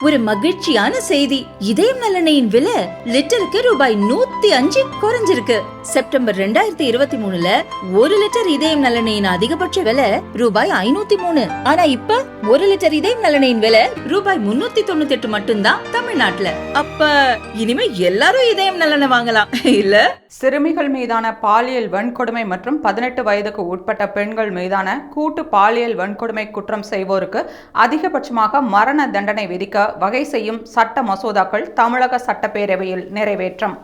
ஒரு மகிழ்ச்சியான செய்தி. இதயம் நலனையின் விலை லிட்டருக்கு ரூபாய் 105 குறைஞ்சிருக்கு. செப்டம்பர் 2023ல 1 லிட்டர் இதயம் நலனையின் அதிகபட்ச விலை ரூபாய் 503. ஆனா இப்ப 1 லிட்டர் இதயம் நலனையின் விலை ரூபாய் 398 மட்டும்தான் தமிழ்நாட்டுல. அப்ப இனிமே எல்லாரும் இதயம் நலனை வாங்கலாம் இல்ல? சிறுமிகள் மீதான பாலியல் வன்கொடுமை மற்றும் 18 வயதுக்கு உட்பட்ட பெண்கள் மீதான கூட்டு பாலியல் வன்கொடுமை குற்றம் செய்வோருக்கு அதிகபட்சமாக மரண தண்டனை விதிக்க வகை செய்யும் சட்ட மசோதாக்கள் தமிழக சட்டப்பேரவையில் நிறைவேற்றம்.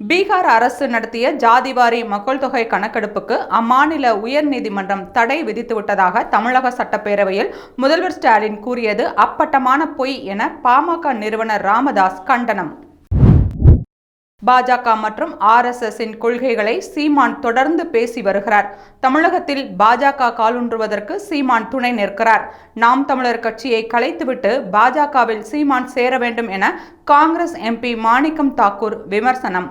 பீகார் அரசு நடத்திய ஜாதிவாரி மக்கள் தொகை கணக்கெடுப்புக்கு அம்மாநில உயர்நீதிமன்றம் தடை விதித்துவிட்டதாக தமிழக சட்டப்பேரவையில் முதல்வர் ஸ்டாலின் கூறியது அப்பட்டமான பொய் என பாமக நிறுவனர் ராமதாஸ் கண்டனம். பாஜக மற்றும் RSSின் கொள்கைகளை சீமான் தொடர்ந்து பேசி வருகிறார். தமிழகத்தில் பாஜக காலூன்றுவதற்கு சீமான் துணை நிற்கிறார். நாம் தமிழர் கட்சியை கலைத்துவிட்டு பாஜகவில் சீமான் சேர வேண்டும் என காங்கிரஸ் MP மாணிக்கம் தாக்கூர் விமர்சனம்.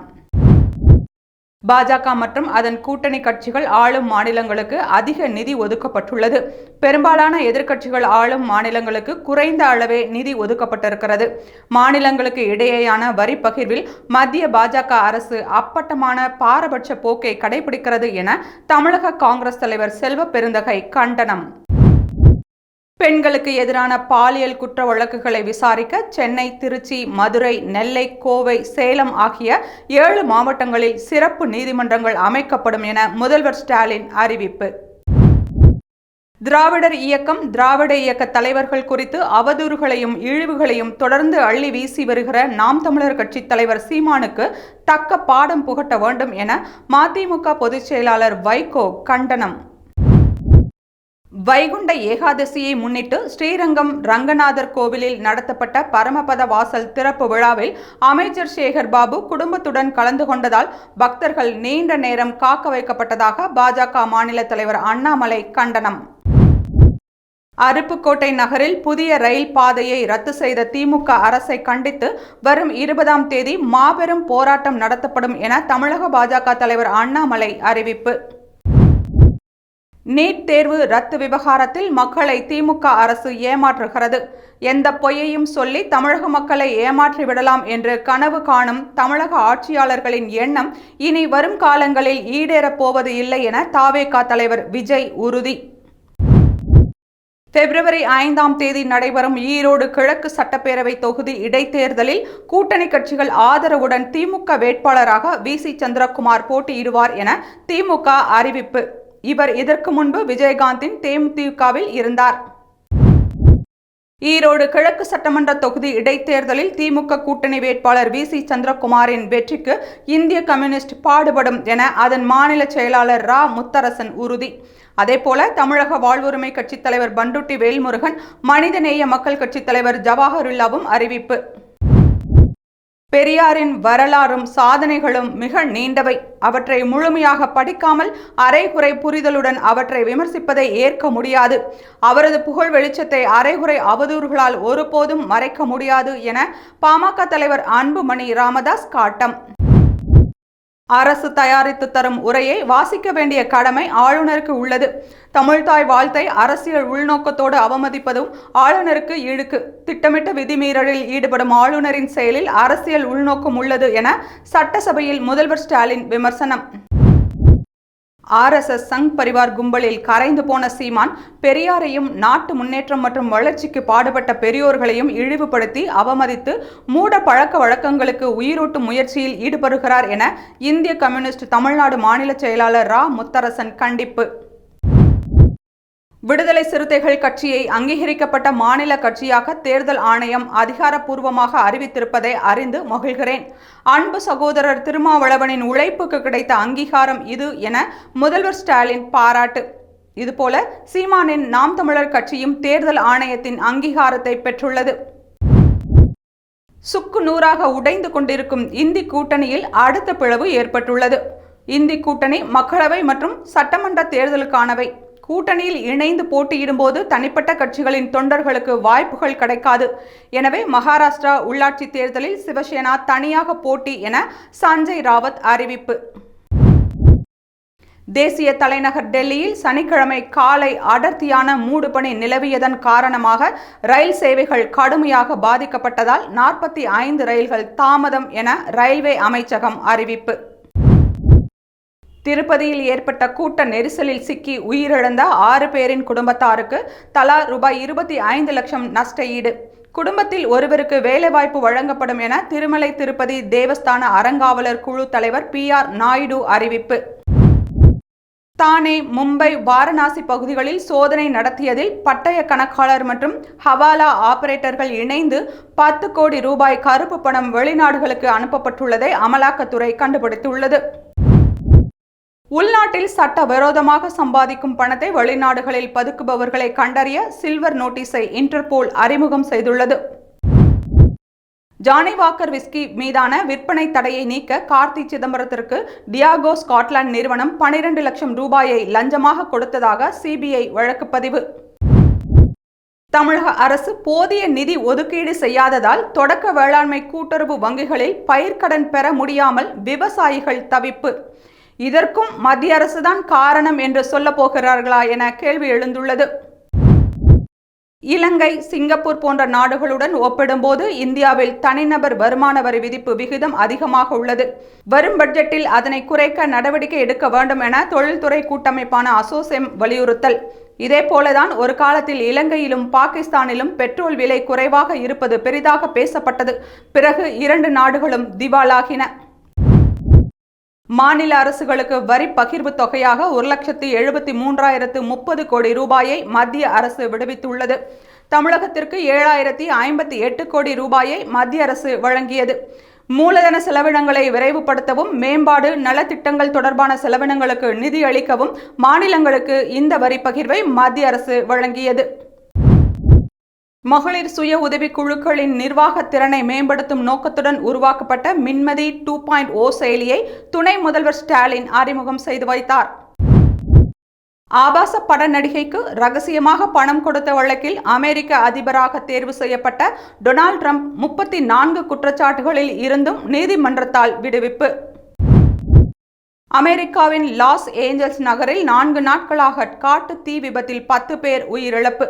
பாஜக மற்றும் அதன் கூட்டணி கட்சிகள் ஆளும் மாநிலங்களுக்கு அதிக நிதி ஒதுக்கப்பட்டுள்ளது. பெரும்பாலான எதிர்க்கட்சிகள் ஆளும் மாநிலங்களுக்கு குறைந்த அளவே நிதி ஒதுக்கப்பட்டிருக்கிறது. மாநிலங்களுக்கு இடையேயான வரி பகிர்வில் மத்திய பாஜக அரசு அப்பட்டமான பாரபட்ச போக்கை கடைபிடிக்கிறது என தமிழக காங்கிரஸ் தலைவர் செல்வ பெருந்தகை கண்டனம். பெண்களுக்கு எதிரான பாலியல் குற்ற வழக்குகளை விசாரிக்க சென்னை, திருச்சி, மதுரை, நெல்லை, கோவை, சேலம் ஆகிய 7 மாவட்டங்களில் சிறப்பு நீதிமன்றங்கள் அமைக்கப்படும் என முதல்வர் ஸ்டாலின் அறிவிப்பு. திராவிடர் இயக்கம், திராவிட இயக்க தலைவர்கள் குறித்து அவதூறுகளையும் இழிவுகளையும் தொடர்ந்து அள்ளி வீசி வருகிற நாம் தமிழர் கட்சி தலைவர் சீமானுக்கு தக்க பாடம் புகட்ட வேண்டும் என மதிமுக பொதுச் செயலாளர் வைகோ கண்டனம். வைகுண்ட ஏகாதசியை முன்னிட்டு ஸ்ரீரங்கம் ரங்கநாதர் கோவிலில் நடத்தப்பட்ட பரமபத வாசல் திறப்பு விழாவில் அமைச்சர் சேகர் பாபு குடும்பத்துடன் கலந்து கொண்டதால் பக்தர்கள் நீண்ட நேரம் காக்க வைக்கப்பட்டதாக பாஜக மாநில தலைவர் அண்ணாமலை கண்டனம். அருப்புக்கோட்டை நகரில் புதிய ரயில் பாதையை ரத்து செய்த திமுக அரசை கண்டித்து வரும் 20ஆம் தேதி மாபெரும் போராட்டம் நடத்தப்படும் என தமிழக பாஜக தலைவர் அண்ணாமலை அறிவிப்பு. நீட் தேர்வு ரத்து விவகாரத்தில் மக்களை திமுக அரசு ஏமாற்றுகிறது. எந்த பொய்யையும் சொல்லி தமிழக மக்களை ஏமாற்றி விடலாம் என்று கனவு காணும் தமிழக ஆட்சியாளர்களின் எண்ணம் இனி வரும் காலங்களில் ஈடேறப் போவது இல்லை என தவேக தலைவர் விஜய் உறுதி. பிப்ரவரி 5ஆம் தேதி நடைபெறும் ஈரோடு கிழக்கு சட்டப்பேரவை தொகுதி இடைத்தேர்தலில் கூட்டணி கட்சிகள் ஆதரவுடன் திமுக வேட்பாளராக VC சந்திரகுமார் போட்டியிடுவார் என திமுக அறிவிப்பு. இவர் இதற்கு முன்பு விஜயகாந்தின் தேமுதிகவில் இருந்தார். ஈரோடு கிழக்கு சட்டமன்ற தொகுதி இடைத்தேர்தலில் திமுக கூட்டணி வேட்பாளர் VC சந்திரகுமாரின் வெற்றிக்கு இந்திய கம்யூனிஸ்ட் பாடுபடும் என அதன் மாநில செயலாளர் ரா முத்தரசன் உறுதி. அதேபோல தமிழக வாழ்வுரிமை கட்சித் தலைவர் பண்டுட்டி வேல்முருகன், மனிதநேய மக்கள் கட்சித் தலைவர் ஜவாஹருல்லாவும் அறிவிப்பு. பெரியாரின் வரலாறும் சாதனைகளும் மிக நீண்டவை. அவற்றை முழுமையாக படிக்காமல் அரைகுறை புரிதலுடன் அவற்றை விமர்சிப்பதை ஏற்க முடியாது. அவரது புகழ் வெளிச்சத்தை அரைகுறை அவதூறுகளால் ஒருபோதும் மறைக்க முடியாது என பாமக தலைவர் அன்புமணி ராமதாஸ் காட்டம். அரசு தயாரித்து தரும் உரையை வாசிக்க வேண்டிய கடமை ஆளுநருக்கு உள்ளது. தமிழ்தாய் வாழ்த்தை அரசியல் உள்நோக்கத்தோடு அவமதிப்பதும் ஆளுநருக்கு இழுக்கு. திட்டமிட்ட விதிமீறலில் ஈடுபடும் ஆளுநரின் செயலில் அரசியல் உள்நோக்கம் உள்ளது என சட்டசபையில் முதல்வர் ஸ்டாலின் விமர்சனம். RSS சங் பரிவார் கும்பலில் கரைந்து போன சீமான் பெரியாரையும் நாட்டு முன்னேற்றம் மற்றும் வளர்ச்சிக்கு பாடுபட்ட பெரியோர்களையும் இழிவுபடுத்தி அவமதித்து மூட பழக்க வழக்கங்களுக்கு உயிரூட்டும் முயற்சியில் ஈடுபடுகிறார் என இந்திய கம்யூனிஸ்ட் தமிழ்நாடு மாநில செயலாளர் ரா முத்தரசன் கண்டிப்பு. விடுதலை சிறுத்தைகள் கட்சியை அங்கீகரிக்கப்பட்ட மாநில கட்சியாக தேர்தல் ஆணையம் அதிகாரப்பூர்வமாக அறிவித்திருப்பதை அறிந்து மகிழ்கிறேன். அன்பு சகோதரர் திருமாவளவனின் உழைப்புக்கு கிடைத்த அங்கீகாரம் இது என முதல்வர் ஸ்டாலின் பாராட்டு. இதுபோல சீமானின் நாம் தமிழர் கட்சியும் தேர்தல் ஆணையத்தின் அங்கீகாரத்தை பெற்றுள்ளது. சுக்கு நூறாக உடைந்து கொண்டிருக்கும் இந்தி கூட்டணியில் அடுத்த பிளவு ஏற்பட்டுள்ளது. இந்தி கூட்டணி மக்களவை மற்றும் சட்டமன்ற தேர்தலுக்கானவை. கூட்டணியில் இணைந்து போட்டியிடும்போது தனிப்பட்ட கட்சிகளின் தொண்டர்களுக்கு வாய்ப்புகள் கிடைக்காது. எனவே மகாராஷ்டிரா உள்ளாட்சி தேர்தலில் சிவசேனா தனியாக போட்டி என சஞ்சய் ராவத் அறிவிப்பு. தேசிய தலைநகர் டெல்லியில் சனிக்கிழமை காலை அடர்த்தியான மூடுபனி நிலவியதன் காரணமாக ரயில் சேவைகள் கடுமையாக பாதிக்கப்பட்டதால் 45 ரயில்கள் தாமதம் என ரயில்வே அமைச்சகம் அறிவிப்பு. திருப்பதியில் ஏற்பட்ட கூட்ட நெரிசலில் சிக்கி உயிரிழந்த 6 பேரின் குடும்பத்தாருக்கு தலா ரூபாய் 25 லட்சம் நஷ்ட ஈடு. குடும்பத்தில் ஒருவருக்கு வேலைவாய்ப்பு வழங்கப்படும் என திருமலை திருப்பதி தேவஸ்தான அறங்காவலர் குழு தலைவர் PR நாயுடு அறிவிப்பு. தானே, மும்பை, வாரணாசி பகுதிகளில் சோதனை நடத்தியதில் பட்டய கணக்காளர் மற்றும் ஹவாலா ஆபரேட்டர்கள் இணைந்து 10 கோடி ரூபாய் கருப்பு பணம் வெளிநாடுகளுக்கு அனுப்பப்பட்டுள்ளதை அமலாக்கத்துறை கண்டுபிடித்துள்ளது. உள்நாட்டில் சட்டவிரோதமாக சம்பாதிக்கும் பணத்தை வெளிநாடுகளில் பதுக்குபவர்களை கண்டறிய சில்வர் நோட்டீஸை இன்டர்போல் அறிமுகம் செய்துள்ளது. ஜானி வாக்கர் விஸ்கி மீதான விற்பனை தடையை நீக்க கார்த்தி சிதம்பரத்திற்கு டியாகோ ஸ்காட்லாந்து நிறுவனம் 12 லட்சம் ரூபாயை லஞ்சமாக கொடுத்ததாக CBI வழக்கு பதிவு. தமிழக அரசு போதிய நிதி ஒதுக்கீடு செய்யாததால் தொடக்க வேளாண்மை கூட்டுறவு வங்கிகளில் பயிர்க்கடன் பெற முடியாமல் விவசாயிகள் தவிப்பு. இதற்கும் மத்திய அரசுதான் காரணம் என்று சொல்ல போகிறார்களா என கேள்வி எழுந்துள்ளது. இலங்கை, சிங்கப்பூர் போன்ற நாடுகளுடன் ஒப்பிடும்போது இந்தியாவில் தனிநபர் வருமான வரி விதிப்பு விகிதம் அதிகமாக உள்ளது. வரும் பட்ஜெட்டில் அதனை குறைக்க நடவடிக்கை எடுக்க வேண்டும் என தொழில்துறை கூட்டமைப்பான அசோசெம் வலியுறுத்தல். இதேபோலதான் ஒரு காலத்தில் இலங்கையிலும் பாகிஸ்தானிலும் பெட்ரோல் விலை குறைவாக இருப்பது பெரிதாக பேசப்பட்டது. பிறகு 2 நாடுகளும் திவாலாகின. மாநில அரசுகளுக்கு வரி பகிர்வு தொகையாக 1,73,030 கோடி ரூபாயை மத்திய அரசு விடுவித்துள்ளது. தமிழகத்திற்கு 7,058 கோடி ரூபாயை மத்திய அரசு வழங்கியது. மூலதன செலவினங்களை விரைவுபடுத்தவும் மேம்பாடு நலத்திட்டங்கள் தொடர்பான செலவினங்களுக்கு நிதி அளிக்கவும் மாநிலங்களுக்கு இந்த வரி பகிர்வை மத்திய அரசு வழங்கியது. மகளிர் சுய உதவி குழுக்களின் நிர்வாக திறனை மேம்படுத்தும் நோக்கத்துடன் உருவாக்கப்பட்ட மின்மதி 2.0 செயலியை துணை முதல்வர் ஸ்டாலின் அறிமுகம் செய்து வைத்தார். ஆபாச பட நடிகைக்கு ரகசியமாக பணம் கொடுத்த வழக்கில் அமெரிக்க அதிபராக தேர்வு செய்யப்பட்ட டொனால்ட் ட்ரம்ப் 34 குற்றச்சாட்டுகளில் இருந்தும் நீதிமன்றத்தால் விடுவிப்பு. அமெரிக்காவின் லாஸ் ஏஞ்சல்ஸ் நகரில் 4 நாட்களாக காட்டு தீ விபத்தில் 10 பேர் உயிரிழப்பு.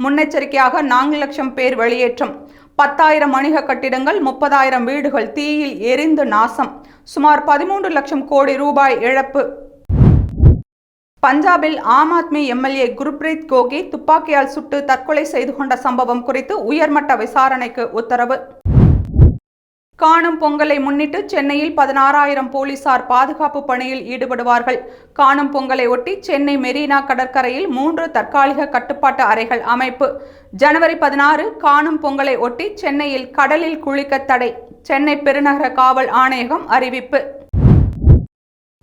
முன்னெச்சரிக்கையாக 4 லட்சம் பேர் வெளியேற்றம். 10,000 வணிக கட்டிடங்கள், 30,000 வீடுகள் தீயில் எரிந்து நாசம். சுமார் 13 லட்சம் கோடி ரூபாய் இழப்பு. பஞ்சாபில் ஆம் ஆத்மி MLA குர்பிரீத் கோகி துப்பாக்கியால் சுட்டு தற்கொலை செய்து கொண்ட சம்பவம் குறித்து உயர்மட்ட விசாரணைக்கு உத்தரவு. காணும் பொங்கலை முன்னிட்டு சென்னையில் 16,000 போலீசார் பாதுகாப்பு பணியில் ஈடுபடுவார்கள். காணும் பொங்கலை ஒட்டி சென்னை மெரினா கடற்கரையில் 3 தற்காலிக கட்டுப்பாட்டு அறைகள் அமைப்பு. ஜனவரி 16 காணும் பொங்கலை ஒட்டி சென்னையில் கடலில் குளிக்க தடை. சென்னை பெருநகர காவல் ஆணையகம் அறிவிப்பு.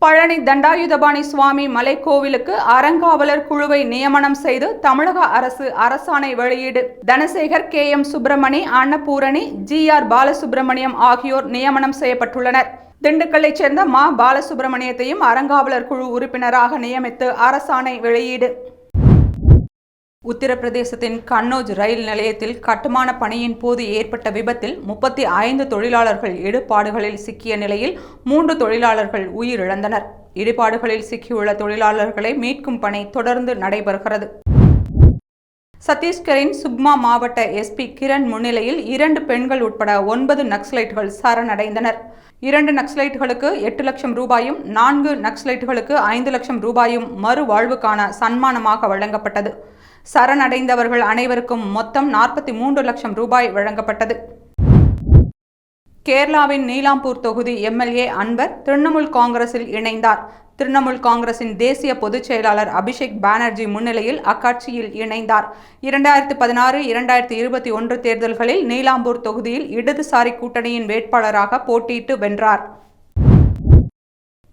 பழனி தண்டாயுதபாணி சுவாமி மலைக்கோவிலுக்கு அறங்காவலர் குழுவை நியமனம் செய்து தமிழக அரசு அரசாணை வெளியீடு. தனசேகர், KM சுப்பிரமணி, அன்னபூரணி, GR பாலசுப்பிரமணியம் ஆகியோர் நியமனம் செய்யப்பட்டுள்ளனர். திண்டுக்கல்லைச் சேர்ந்த மா பாலசுப்பிரமணியத்தையும் அறங்காவலர் குழு உறுப்பினராக நியமித்து அரசாணை வெளியீடு. உத்தரப்பிரதேசத்தின் கன்னோஜ் ரயில் நிலையத்தில் கட்டுமான பணியின் போது ஏற்பட்ட விபத்தில் 35 தொழிலாளர்கள் இடுபாடுகளில் சிக்கிய நிலையில் 3 தொழிலாளர்கள் உயிரிழந்தனர். இடுபாடுகளில் சிக்கியுள்ள தொழிலாளர்களை மீட்கும் பணி தொடர்ந்து நடைபெறுகிறது. சத்தீஸ்கரின் சுக்மா மாவட்ட SP கிரண் முன்னிலையில் 2 பெண்கள் உட்பட 9 நக்சலைட்டுகள் சரணடைந்தனர். 2 நக்சலைட்டுகளுக்கு 8 லட்சம் ரூபாயும் 4 நக்சலைட்டுகளுக்கு 5 லட்சம் ரூபாயும் மறுவாழ்வுக்கான சன்மானமாக வழங்கப்பட்டது. சரணடைந்தவர்கள் அனைவருக்கும் மொத்தம் 43 லட்சம் ரூபாய் வழங்கப்பட்டது. கேரளாவின் நீலாம்பூர் தொகுதி MLA அன்வர் திரிணாமுல் காங்கிரஸில் இணைந்தார். திரிணாமுல் காங்கிரசின் தேசிய பொதுச் செயலாளர் அபிஷேக் பானர்ஜி முன்னிலையில் அக்கட்சியில் இணைந்தார். 2016-2021 தேர்தல்களில் நீலாம்பூர் தொகுதியில் இடதுசாரி கூட்டணியின் வேட்பாளராக போட்டியிட்டு வென்றார்.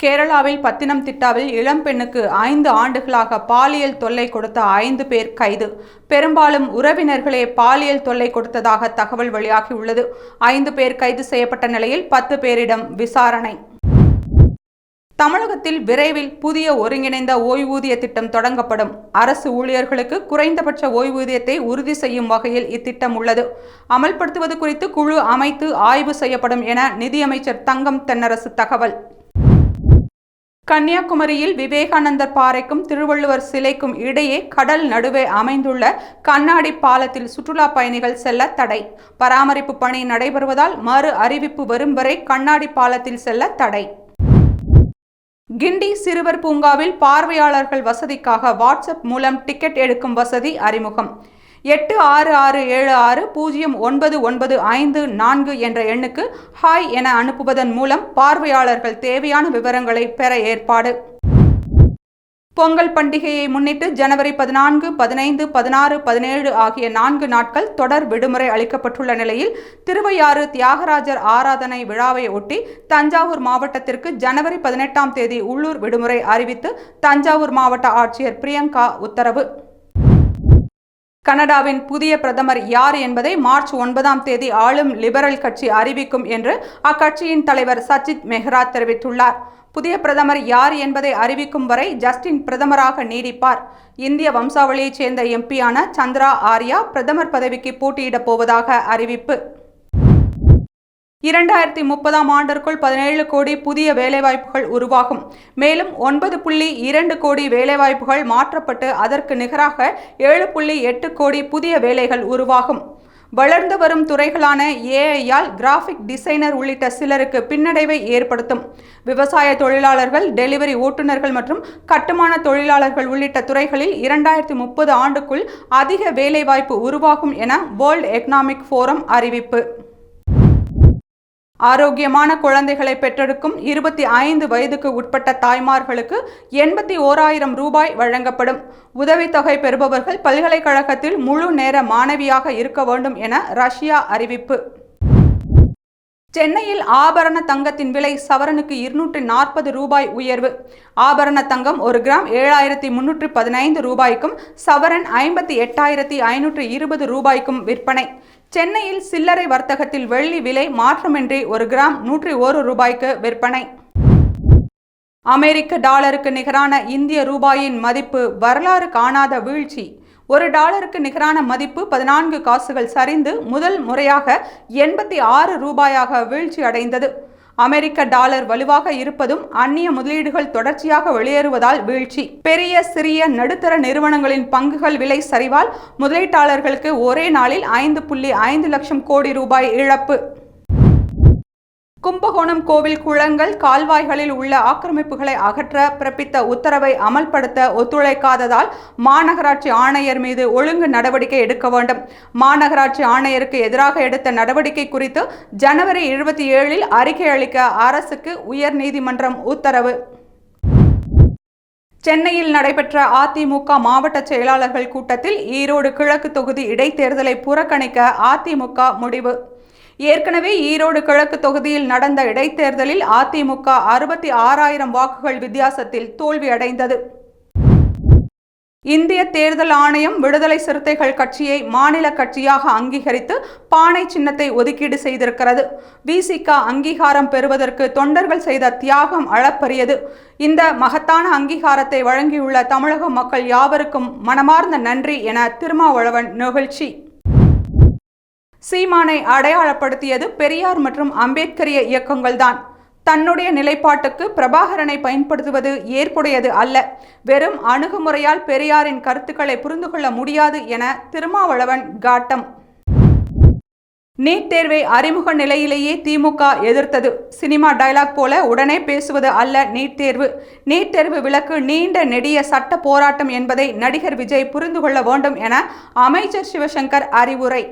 கேரளாவில் பத்தினம்திட்டாவில் இளம்பெண்ணுக்கு 5 ஆண்டுகளாக பாலியல் தொல்லை கொடுத்த 5 பேர் கைது. பெரும்பாலும் உறவினர்களே பாலியல் தொல்லை கொடுத்ததாக தகவல் வெளியாகியுள்ளது. 5 பேர் கைது செய்யப்பட்ட நிலையில் 10 பேரிடம் விசாரணை. தமிழகத்தில் விரைவில் புதிய ஒருங்கிணைந்த ஓய்வூதிய திட்டம் தொடங்கப்படும். அரசு ஊழியர்களுக்கு குறைந்தபட்ச ஓய்வூதியத்தை உறுதி செய்யும் வகையில் இத்திட்டம் உள்ளது. அமல்படுத்துவது குறித்து குழு அமைத்து ஆய்வு செய்யப்படும் என நிதியமைச்சர் தங்கம் தென்னரசு தகவல். கன்னியாகுமரியில் விவேகானந்தர் பாறைக்கும் திருவள்ளுவர் சிலைக்கும் இடையே கடல் நடுவே அமைந்துள்ள கண்ணாடி பாலத்தில் சுற்றுலா பயணிகள் செல்ல தடை. பராமரிப்பு பணி நடைபெறுவதால் மறு அறிவிப்பு வரும் வரை கண்ணாடி பாலத்தில் செல்ல தடை. கிண்டி சிறுவர் பூங்காவில் பார்வையாளர்கள் வசதிக்காக வாட்ஸ்அப் மூலம் டிக்கெட் எடுக்கும் வசதி அறிமுகம். 8667609954 என்ற எண்ணுக்கு ஹாய் என அனுப்புவதன் மூலம் பார்வையாளர்கள் தேவையான விவரங்களை பெற ஏற்பாடு. பொங்கல் பண்டிகையை முன்னிட்டு ஜனவரி 14, 15, 16, 17 ஆகிய 4 நாட்கள் தொடர் விடுமுறை அளிக்கப்பட்டுள்ள நிலையில் திருவையாறு தியாகராஜர் ஆராதனை விழாவை ஒட்டி தஞ்சாவூர் மாவட்டத்திற்கு ஜனவரி 18ஆம் தேதி உள்ளூர் விடுமுறை அறிவித்து தஞ்சாவூர் மாவட்ட ஆட்சியர் பிரியங்கா உத்தரவு. கனடாவின் புதிய பிரதமர் யார் என்பதை மார்ச் 9ஆம் தேதி ஆளும் லிபரல் கட்சி அறிவிக்கும் என்று அக்கட்சியின் தலைவர் சஜித் மெஹ்ரா தெரிவித்துள்ளார். புதிய பிரதமர் யார் என்பதை அறிவிக்கும் வரை ஜஸ்டின் பிரதமராக நீடிப்பார். இந்திய வம்சாவளியைச் சேர்ந்த எம்பியான சந்திரா ஆர்யா பிரதமர் பதவிக்கு போட்டியிடப் போவதாக அறிவிப்பு. 2030ஆம் ஆண்டிற்குள் 17 கோடி புதிய வேலைவாய்ப்புகள் உருவாகும். மேலும் 9.2 கோடி வேலைவாய்ப்புகள் மாற்றப்பட்டு அதற்கு நிகராக 7.8 கோடி புதிய வேலைகள் உருவாகும். வளர்ந்து வரும் துறைகளான ஏஐயால் கிராஃபிக் டிசைனர் உள்ளிட்ட சிலருக்கு பின்னடைவை ஏற்படுத்தும். விவசாய தொழிலாளர்கள், டெலிவரி ஓட்டுநர்கள் மற்றும் கட்டுமான தொழிலாளர்கள் உள்ளிட்ட துறைகளில் 2030 ஆண்டுக்குள் அதிக வேலைவாய்ப்பு உருவாகும் என வேர்ல்ட் எக்கனாமிக் ஃபோரம் அறிவிப்பு. ஆரோக்கியமான குழந்தைகளை பெற்றெடுக்கும் 25 வயதுக்கு உட்பட்ட தாய்மார்களுக்கு 81,000 ரூபாய் வழங்கப்படும். உதவித்தொகை பெறுபவர்கள் பல்கலைக்கழகத்தில் முழு நேர மாணவியாக இருக்க வேண்டும் என ரஷ்யா அறிவிப்பு. சென்னையில் ஆபரண தங்கத்தின் விலை சவரனுக்கு 240 ரூபாய் உயர்வு. ஆபரண தங்கம் 1 கிராம் 7,315 ரூபாய்க்கும் சவரன் 58,520 ரூபாய்க்கும் விற்பனை. சென்னையில் சில்லறை வர்த்தகத்தில் வெள்ளி விலை மாற்றமின்றி 1 கிராம் 101 ரூபாய்க்கு விற்பனை. அமெரிக்க டாலருக்கு நிகரான இந்திய ரூபாயின் மதிப்பு வரலாறு காணாத வீழ்ச்சி. $1 நிகரான மதிப்பு 14 காசுகள் சரிந்து முதல் முறையாக 86 ரூபாயாக வீழ்ச்சி அடைந்தது. அமெரிக்க டாலர் வலுவாக இருப்பதும் அந்நிய முதலீடுகள் தொடர்ச்சியாக வெளியேறுவதால் வீழ்ச்சி. பெரிய, சிறிய, நடுத்தர நிறுவனங்களின் பங்குகள் விலை சரிவால் முதலீட்டாளர்களுக்கு ஒரே நாளில் 5.5 லட்சம் கோடி ரூபாய் இழப்பு. கும்பகோணம் கோவில் குளங்கள், கால்வாய்களில் உள்ள ஆக்கிரமிப்புகளை அகற்ற பிறப்பித்த உத்தரவை அமல்படுத்த ஒத்துழைக்காததால் மாநகராட்சி ஆணையர் மீது ஒழுங்கு நடவடிக்கை எடுக்க வேண்டும். மாநகராட்சி ஆணையருக்கு எதிராக எடுத்த நடவடிக்கை குறித்து ஜனவரி 27இல் அறிக்கை அளிக்க அரசுக்கு உயர்நீதிமன்றம் உத்தரவு. சென்னையில் நடைபெற்ற அதிமுக மாவட்ட செயலாளர்கள் கூட்டத்தில் ஈரோடு கிழக்கு தொகுதி இடைத்தேர்தலை புறக்கணிக்க அதிமுக முடிவு. ஏற்கனவே ஈரோடு கிழக்கு தொகுதியில் நடந்த இடைத்தேர்தலில் அதிமுக 66,000 வாக்குகள் வித்தியாசத்தில் தோல்வியடைந்தது. இந்திய தேர்தல் ஆணையம் விடுதலை சிறுத்தைகள் கட்சியை மாநில கட்சியாக அங்கீகரித்து பானை சின்னத்தை ஒதுக்கீடு செய்திருக்கிறது. விசிக அங்கீகாரம் பெறுவதற்கு தொண்டர்கள் செய்த தியாகம் அளப்பரியது. இந்த மகத்தான அங்கீகாரத்தை வழங்கியுள்ள தமிழக மக்கள் யாவருக்கும் மனமார்ந்த நன்றி என திருமாவளவன் நிகழ்ச்சி. சீமானை அடையாளப்படுத்தியது பெரியார் மற்றும் அம்பேத்கரிய இயக்கங்கள்தான். தன்னுடைய நிலைப்பாட்டுக்கு பிரபாகரனை பயன்படுத்துவது ஏற்புடையது அல்ல. வெறும் அணுகுமுறையால் பெரியாரின் கருத்துக்களை புரிந்து கொள்ள முடியாது என திருமாவளவன் காட்டம். நீட் தேர்வை அறிமுக நிலையிலேயே திமுக எதிர்த்தது. சினிமா டயலாக் போல உடனே பேசுவது அல்ல நீட் தேர்வு. நீட் தேர்வு விலக்கு நீண்ட நெடிய சட்ட போராட்டம் என்பதை நடிகர் விஜய் புரிந்து கொள்ள வேண்டும் என அமைச்சர் சிவசங்கர் அறிவுரை.